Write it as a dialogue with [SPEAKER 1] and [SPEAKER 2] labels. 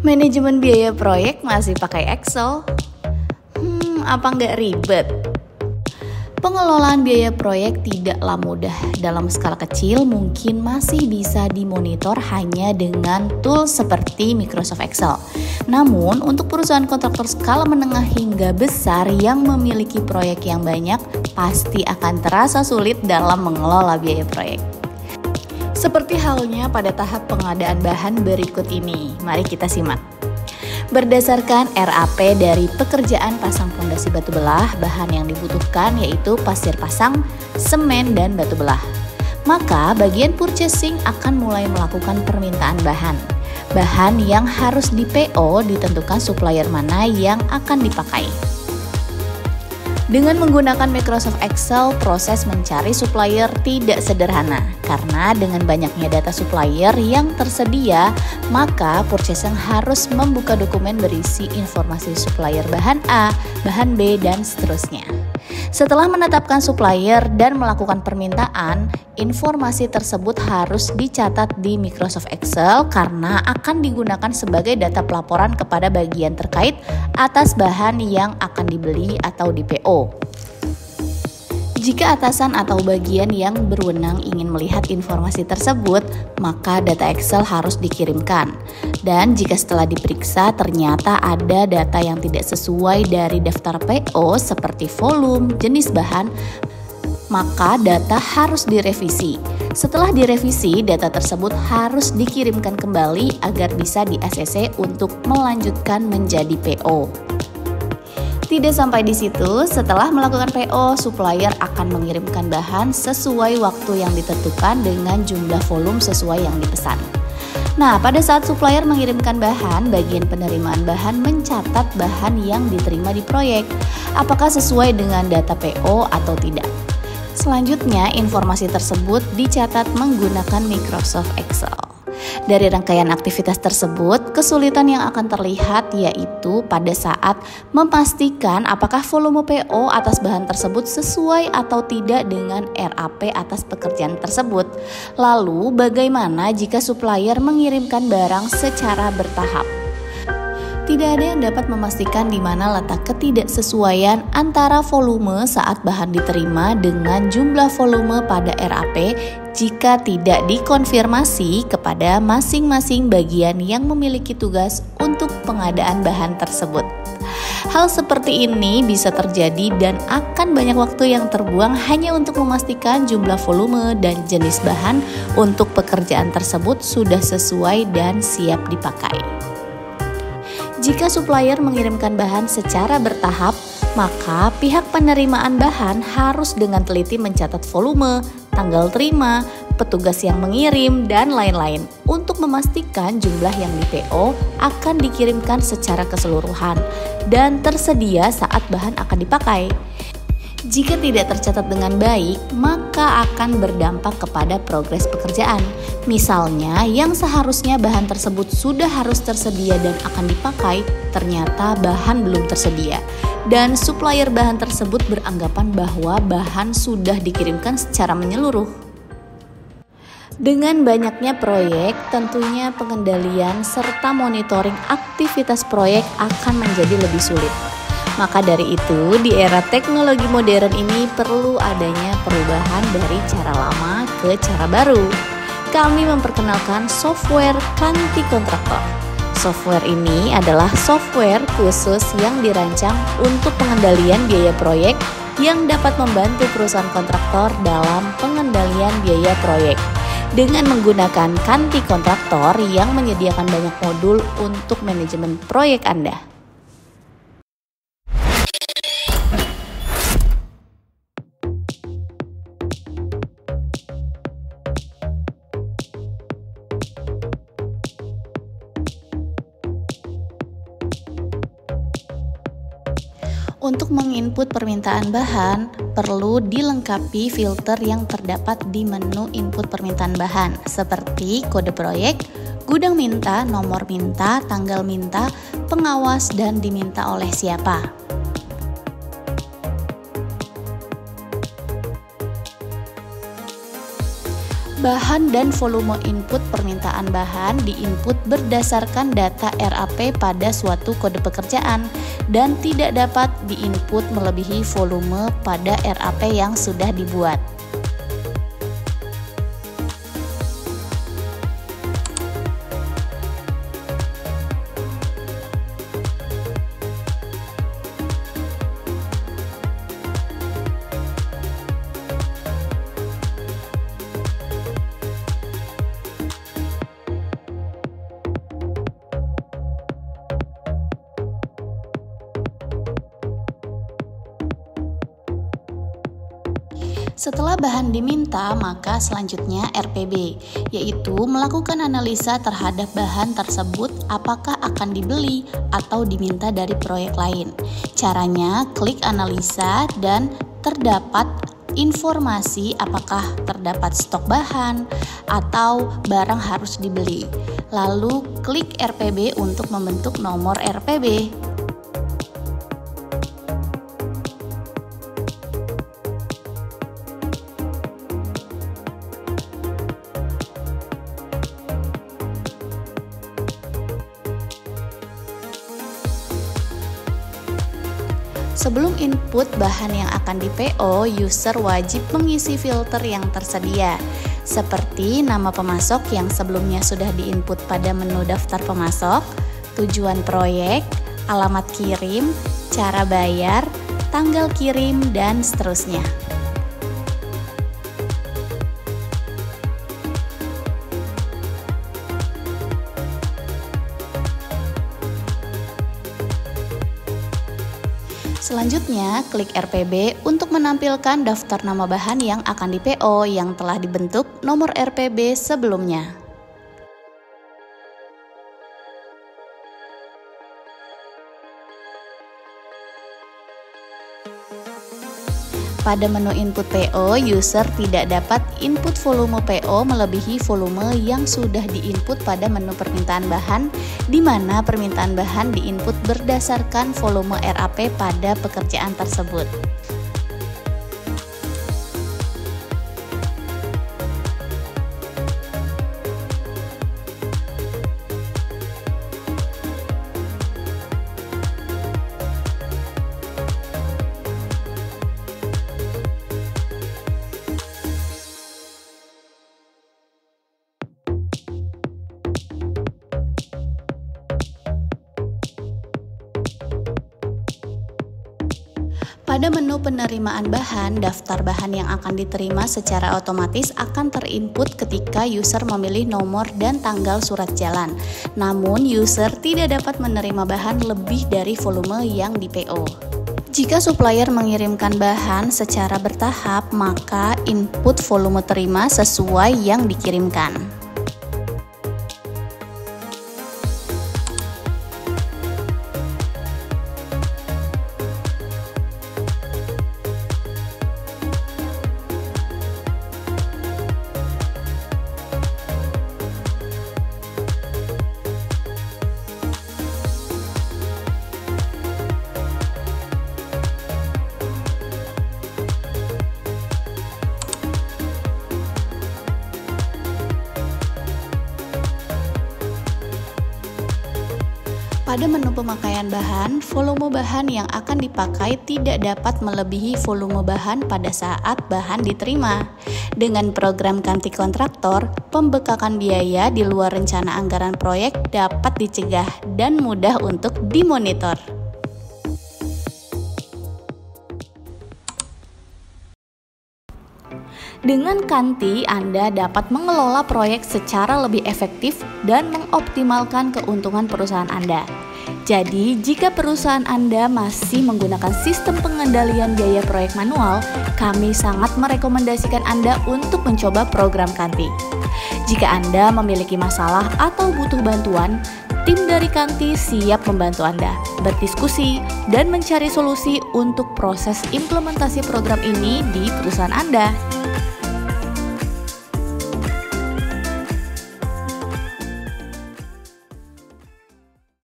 [SPEAKER 1] Manajemen biaya proyek masih pakai Excel? Apa nggak ribet? Pengelolaan biaya proyek tidaklah mudah. Dalam skala kecil mungkin masih bisa dimonitor hanya dengan tools seperti Microsoft Excel. Namun untuk perusahaan kontraktor skala menengah hingga besar yang memiliki proyek yang banyak, pasti akan terasa sulit dalam mengelola biaya proyek. Seperti halnya pada tahap pengadaan bahan berikut ini. Mari kita simak. Berdasarkan RAP dari pekerjaan pasang fondasi batu belah, bahan yang dibutuhkan yaitu pasir pasang, semen, dan batu belah. Maka bagian purchasing akan mulai melakukan permintaan bahan. Bahan yang harus di PO ditentukan supplier mana yang akan dipakai. Dengan menggunakan Microsoft Excel, proses mencari supplier tidak sederhana. Karena dengan banyaknya data supplier yang tersedia, maka purchasing harus membuka dokumen berisi informasi supplier bahan A, bahan B, dan seterusnya. Setelah menetapkan supplier dan melakukan permintaan, informasi tersebut harus dicatat di Microsoft Excel karena akan digunakan sebagai data pelaporan kepada bagian terkait atas bahan yang akan dibeli atau di PO. Jika atasan atau bagian yang berwenang ingin melihat informasi tersebut, maka data Excel harus dikirimkan. Dan jika setelah diperiksa ternyata ada data yang tidak sesuai dari daftar PO seperti volume, jenis bahan, maka data harus direvisi. Setelah direvisi, data tersebut harus dikirimkan kembali agar bisa di-ACC untuk melanjutkan menjadi PO. Tidak sampai di situ, setelah melakukan PO, supplier akan mengirimkan bahan sesuai waktu yang ditentukan dengan jumlah volume sesuai yang dipesan. Nah, pada saat supplier mengirimkan bahan, bagian penerimaan bahan mencatat bahan yang diterima di proyek, apakah sesuai dengan data PO atau tidak. Selanjutnya, informasi tersebut dicatat menggunakan Microsoft Excel. Dari rangkaian aktivitas tersebut, kesulitan yang akan terlihat yaitu pada saat memastikan apakah volume PO atas bahan tersebut sesuai atau tidak dengan RAP atas pekerjaan tersebut. Lalu, bagaimana jika supplier mengirimkan barang secara bertahap? Tidak ada yang dapat memastikan di mana letak ketidaksesuaian antara volume saat bahan diterima dengan jumlah volume pada RAP jika tidak dikonfirmasi kepada masing-masing bagian yang memiliki tugas untuk pengadaan bahan tersebut. Hal seperti ini bisa terjadi dan akan banyak waktu yang terbuang hanya untuk memastikan jumlah volume dan jenis bahan untuk pekerjaan tersebut sudah sesuai dan siap dipakai. Jika supplier mengirimkan bahan secara bertahap, maka pihak penerimaan bahan harus dengan teliti mencatat volume, tanggal terima, petugas yang mengirim, dan lain-lain untuk memastikan jumlah yang di PO akan dikirimkan secara keseluruhan dan tersedia saat bahan akan dipakai. Jika tidak tercatat dengan baik, maka akan berdampak kepada progres pekerjaan. Misalnya, yang seharusnya bahan tersebut sudah harus tersedia dan akan dipakai, ternyata bahan belum tersedia. Dan supplier bahan tersebut beranggapan bahwa bahan sudah dikirimkan secara menyeluruh. Dengan banyaknya proyek, tentunya pengendalian serta monitoring aktivitas proyek akan menjadi lebih sulit. Maka dari itu, di era teknologi modern ini perlu adanya perubahan dari cara lama ke cara baru. Kami memperkenalkan software Kanti Kontraktor. Software ini adalah software khusus yang dirancang untuk pengendalian biaya proyek yang dapat membantu perusahaan kontraktor dalam pengendalian biaya proyek. Dengan menggunakan Kanti Kontraktor yang menyediakan banyak modul untuk manajemen proyek Anda. Untuk menginput permintaan bahan, perlu dilengkapi filter yang terdapat di menu input permintaan bahan, seperti kode proyek, gudang minta, nomor minta, tanggal minta, pengawas, dan diminta oleh siapa. Bahan dan volume input permintaan bahan diinput berdasarkan data RAP pada suatu kode pekerjaan dan tidak dapat diinput melebihi volume pada RAP yang sudah dibuat. Setelah bahan diminta, maka selanjutnya RPB, yaitu melakukan analisa terhadap bahan tersebut apakah akan dibeli atau diminta dari proyek lain. Caranya, klik analisa dan terdapat informasi apakah terdapat stok bahan atau barang harus dibeli. Lalu klik RPB untuk membentuk nomor RPB. Sebelum input bahan yang akan di-PO, user wajib mengisi filter yang tersedia, seperti nama pemasok yang sebelumnya sudah diinput pada menu daftar pemasok, tujuan proyek, alamat kirim, cara bayar, tanggal kirim, dan seterusnya. Selanjutnya, klik RPB untuk menampilkan daftar nama bahan yang akan di-PO yang telah dibentuk nomor RPB sebelumnya. Pada menu input PO, user tidak dapat input volume PO melebihi volume yang sudah diinput pada menu permintaan bahan, di mana permintaan bahan diinput berdasarkan volume RAP pada pekerjaan tersebut. Pada menu penerimaan bahan, daftar bahan yang akan diterima secara otomatis akan terinput ketika user memilih nomor dan tanggal surat jalan. Namun, user tidak dapat menerima bahan lebih dari volume yang di-PO. Jika supplier mengirimkan bahan secara bertahap, maka input volume terima sesuai yang dikirimkan. Pada menu pemakaian bahan, volume bahan yang akan dipakai tidak dapat melebihi volume bahan pada saat bahan diterima. Dengan program ganti kontraktor, pembekakan biaya di luar rencana anggaran proyek dapat dicegah dan mudah untuk dimonitor. Dengan Kanti, Anda dapat mengelola proyek secara lebih efektif dan mengoptimalkan keuntungan perusahaan Anda. Jadi, jika perusahaan Anda masih menggunakan sistem pengendalian biaya proyek manual, kami sangat merekomendasikan Anda untuk mencoba program Kanti. Jika Anda memiliki masalah atau butuh bantuan, tim dari Kanti siap membantu Anda berdiskusi dan mencari solusi untuk proses implementasi program ini di perusahaan Anda.